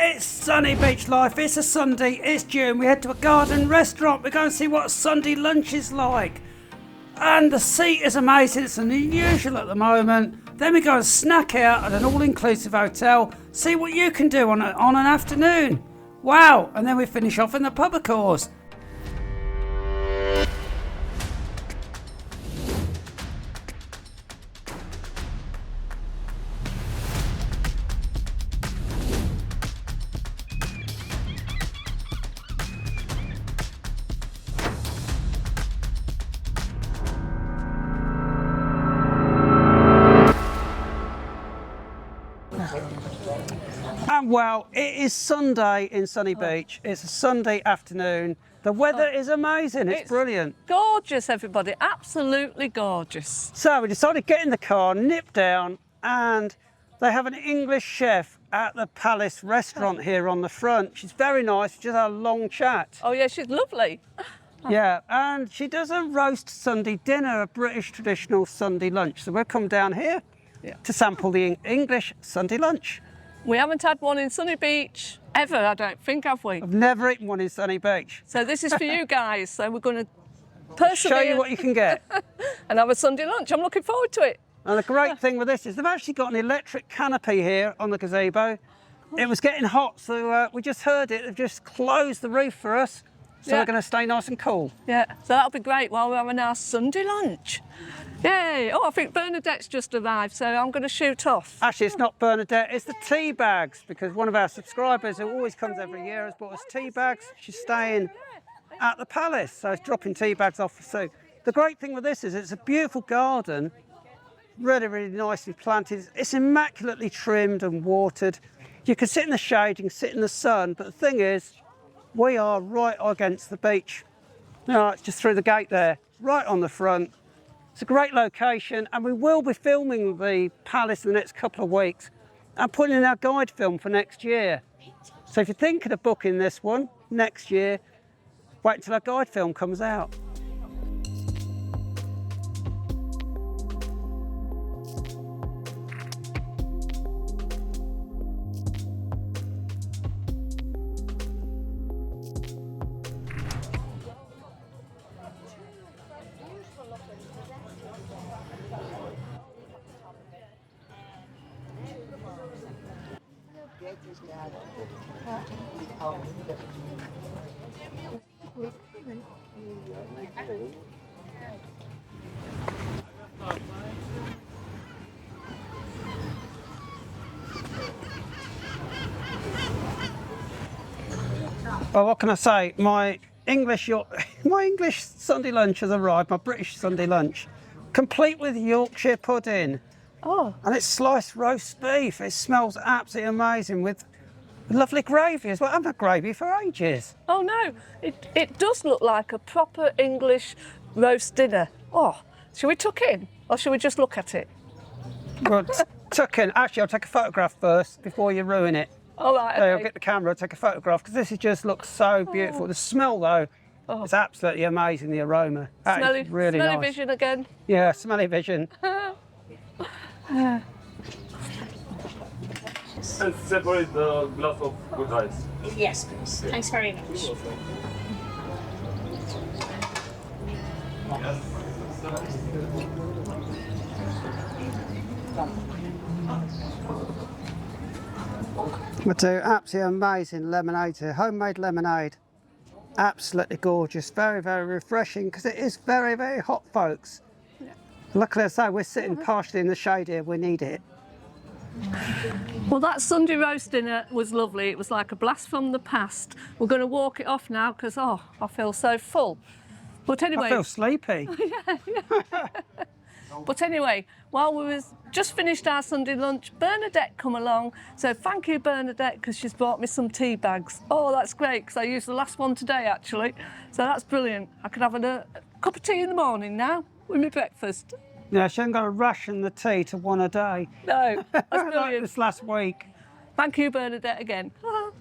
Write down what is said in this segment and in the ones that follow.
It's Sunny Beach Life. It's a Sunday. It's June. We head to a garden restaurant. We go and see what Sunday lunch is like. And the seat is amazing. It's unusual at the moment. Then we go and snack out at an all-inclusive hotel. See what you can do on an afternoon. Wow. And then we finish off in the pub, of course. And well, it is Sunday in Sunny Beach. It's a Sunday afternoon. The weather is amazing. It's brilliant. Gorgeous, everybody. Absolutely gorgeous. So we decided to get in the car, nip down, and they have an English chef at the Palace restaurant here on the front. She's very nice. We just had a long chat. Oh, yeah, she's lovely. Yeah, and she does a roast Sunday dinner, a British traditional Sunday lunch. So we'll come down here to sample the English Sunday lunch. We haven't had one in Sunny Beach ever, I don't think, have we? I've never eaten one in Sunny Beach. So this is for you guys. So we're going to persevere. Show you what you can get. And have a Sunday lunch. I'm looking forward to it. And the great thing with this is they've actually got an electric canopy here on the gazebo. It was getting hot, so we just heard it. They've just closed the roof for us, so we're going to stay nice and cool. Yeah, so that'll be great while we're having our Sunday lunch. Yay! Oh, I think Bernadette's just arrived, so I'm going to shoot off. Actually, it's not Bernadette, it's the tea bags, because one of our subscribers who always comes every year has bought us tea bags. She's staying at the Palace, so it's dropping tea bags off for Sue. The great thing with this is it's a beautiful garden, really, really nicely planted. It's immaculately trimmed and watered. You can sit in the shade, you can sit in the sun, but the thing is, we are right against the beach. No, it's just through the gate there, right on the front. It's a great location, and we will be filming the Palace in the next couple of weeks and putting in our guide film for next year. So if you're thinking of booking this one next year, wait until our guide film comes out. Well, what can I say? My English Sunday lunch has arrived, my British Sunday lunch, complete with Yorkshire pudding. Oh. And it's sliced roast beef. It smells absolutely amazing with lovely gravy as well. I haven't had gravy for ages. Oh, no. It does look like a proper English roast dinner. Oh, shall we tuck in or shall we just look at it? Well, tuck in. Actually, I'll take a photograph first before you ruin it. All right, So okay. I'll get the camera, take a photograph, because this just looks so beautiful. The smell, though, is absolutely amazing, the aroma. That is really smelly nice. vision again. Yeah, smelly vision. And separate the glass of good ice. Yes, please. Thanks very much. We do absolutely amazing lemonade here, homemade lemonade. Absolutely gorgeous, very, very refreshing, because it is very, very hot, folks. Yeah. Luckily, as I say, we're sitting partially in the shade here, we need it. Well, that Sunday roast dinner was lovely. It was like a blast from the past. We're going to walk it off now because, I feel so full. But anyway... I feel sleepy. But anyway, while we was just finished our Sunday lunch, Bernadette come along. So thank you, Bernadette, because she's brought me some tea bags. Oh, that's great, because I used the last one today, actually. So that's brilliant. I can have a cup of tea in the morning now with my breakfast. Yeah, she hasn't got to ration the tea to one a day. No, that's brilliant. Like this last week. Thank you, Bernadette, again.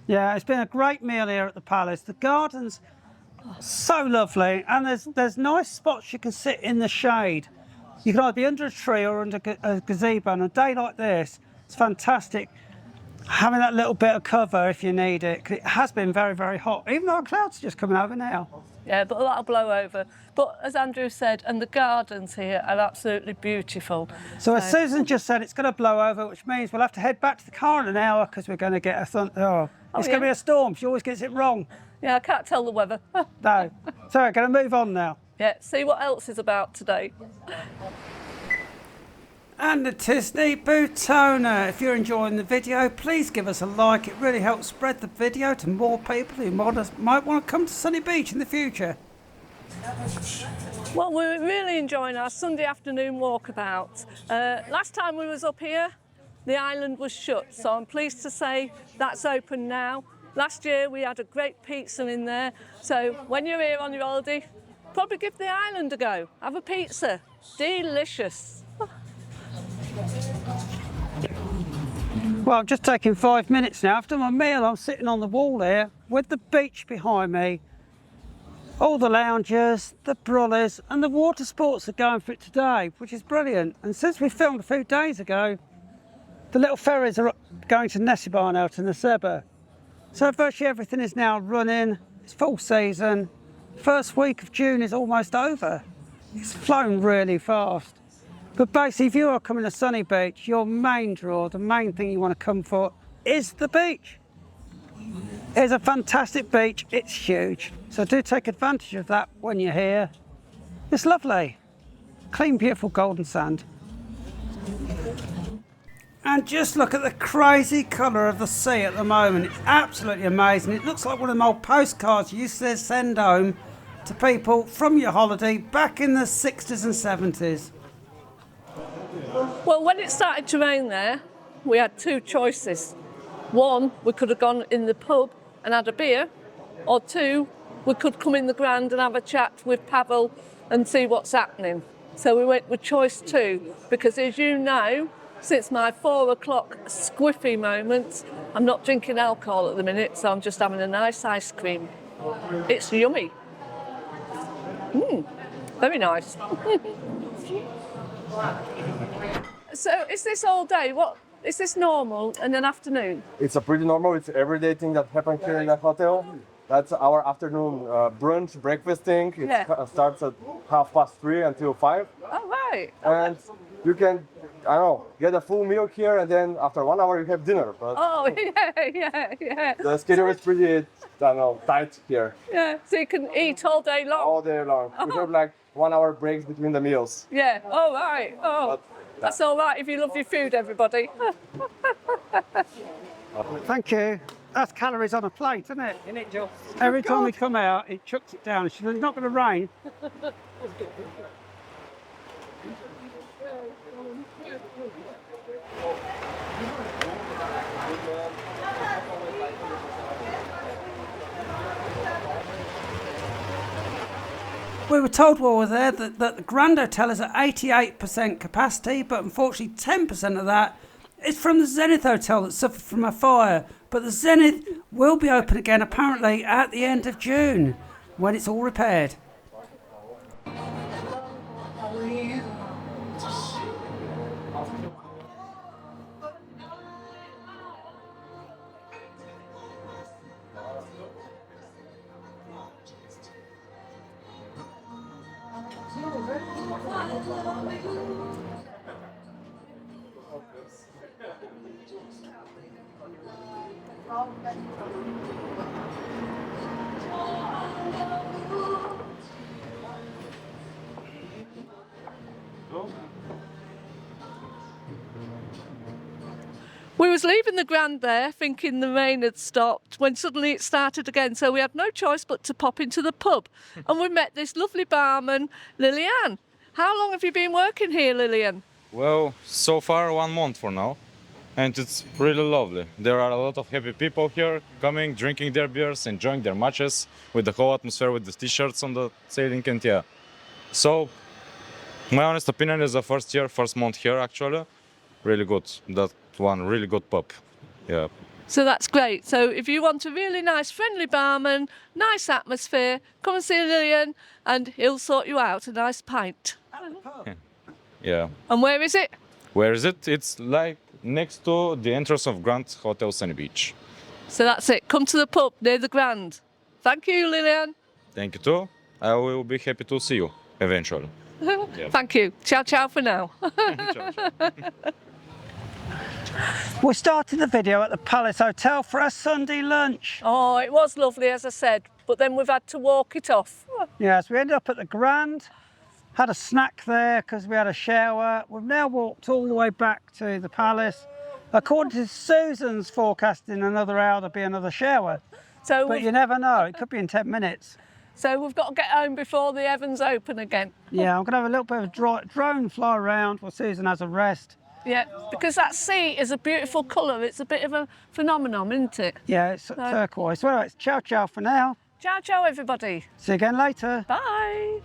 Yeah, it's been a great meal here at the Palace. The garden's so lovely, and there's nice spots you can sit in the shade. You can either be under a tree or under a gazebo. On a day like this, it's fantastic. Having that little bit of cover if you need it, 'cause it has been very, very hot, even though clouds are just coming over now. Yeah, but that'll blow over. But as Andrew said, and the gardens here are absolutely beautiful. So as Susan just said, it's going to blow over, which means we'll have to head back to the car in an hour because we're going to get it's going to be a storm. She always gets it wrong. Yeah, I can't tell the weather. No. So we're going to move on now. Yeah, see what else is about today. And the Disney Bootona. If you're enjoying the video, please give us a like. It really helps spread the video to more people who might want to come to Sunny Beach in the future. Well, we're really enjoying our Sunday afternoon walkabout. Last time we was up here, the island was shut, so I'm pleased to say that's open now. Last year we had a great pizza in there, so when you're here on your holiday, probably give the island a go. Have a pizza. Delicious. Well, I'm just taking 5 minutes now. After my meal, I'm sitting on the wall here with the beach behind me. All the loungers, the brollies and the water sports are going for it today, which is brilliant. And since we filmed a few days ago, the little ferries are going to Nessiban out in the Seba. So virtually everything is now running. It's full season. First week of June is almost over. It's flown really fast. But basically, if you are coming to Sunny Beach, your main draw, the main thing you want to come for, is the beach. It's a fantastic beach, it's huge. So do take advantage of that when you're here. It's lovely. Clean, beautiful golden sand. And just look at the crazy colour of the sea at the moment. It's absolutely amazing. It looks like one of them old postcards you used to send home to people from your holiday back in the 60s and 70s. Well, when it started to rain there, we had two choices. One, we could have gone in the pub and had a beer, or two, we could come in the Grand and have a chat with Pavel and see what's happening. So we went with choice two, because as you know, since my 4 o'clock squiffy moment, I'm not drinking alcohol at the minute, so I'm just having a nice ice cream. It's yummy. Very nice. So is this all day? What is this normal in an afternoon? It's a pretty normal. It's everyday thing that happens here in the hotel. That's our afternoon brunch, breakfast thing. It starts at 3:30 until 5. Oh, right. And you can, I don't know, get a full meal here, and then after 1 hour you have dinner. But Oh, yeah. the schedule is pretty, I don't know, tight here Yeah, so you can eat all day long. all day long. We have like 1 hour breaks between the meals. Yeah, all right. Oh, But that's all right if you love your food, everybody. Thank you. That's calories on a plate, isn't it? Isn't it, Jill? Every time we come out, it chucks it down. She says, it's not going to rain. We were told while we were there that the Grand Hotel is at 88% capacity, but unfortunately 10% of that is from the Zenith Hotel that suffered from a fire. But the Zenith will be open again apparently at the end of June when it's all repaired. We was leaving the Grand there, thinking the rain had stopped, when suddenly it started again. So we had no choice but to pop into the pub. And we met this lovely barman, Lillian. How long have you been working here, Lillian? Well, so far 1 month for now, and it's really lovely. There are a lot of happy people here coming, drinking their beers, enjoying their matches with the whole atmosphere, with the t-shirts on the sailing, and yeah. So, my honest opinion is the first month here actually, really good. That one really good pub, yeah. So that's great. So if you want a really nice, friendly barman, nice atmosphere, come and see Lillian and he'll sort you out a nice pint. Yeah. And where is it? Where is it? It's like next to the entrance of Grand Hotel Sunny Beach. So that's it. Come to the pub near the Grand. Thank you, Lillian. Thank you too. I will be happy to see you eventually. Thank you. Ciao, ciao for now. We started the video at the Palace Hotel for our Sunday lunch. Oh, it was lovely, as I said, but then we've had to walk it off. Yes, we ended up at the Grand, had a snack there because we had a shower. We've now walked all the way back to the Palace. According to Susan's forecasting, another hour there'll be another shower. But you never know, it could be in 10 minutes. So we've got to get home before the heavens open again. Yeah, I'm going to have a little bit of a drone fly around while Susan has a rest. Yeah, because that sea is a beautiful colour. It's a bit of a phenomenon, isn't it? Yeah, it's turquoise. Well, it's ciao ciao for now. Ciao, ciao, everybody. See you again later. Bye.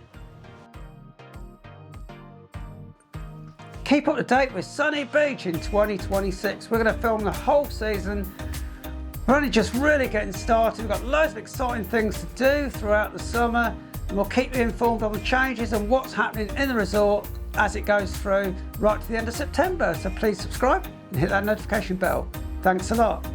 Keep up to date with Sunny Beach in 2026. We're going to film the whole season. We're only just really getting started. We've got loads of exciting things to do throughout the summer, and we'll keep you informed on the changes and what's happening in the resort as it goes through right to the end of September. So please subscribe and hit that notification bell. Thanks a lot.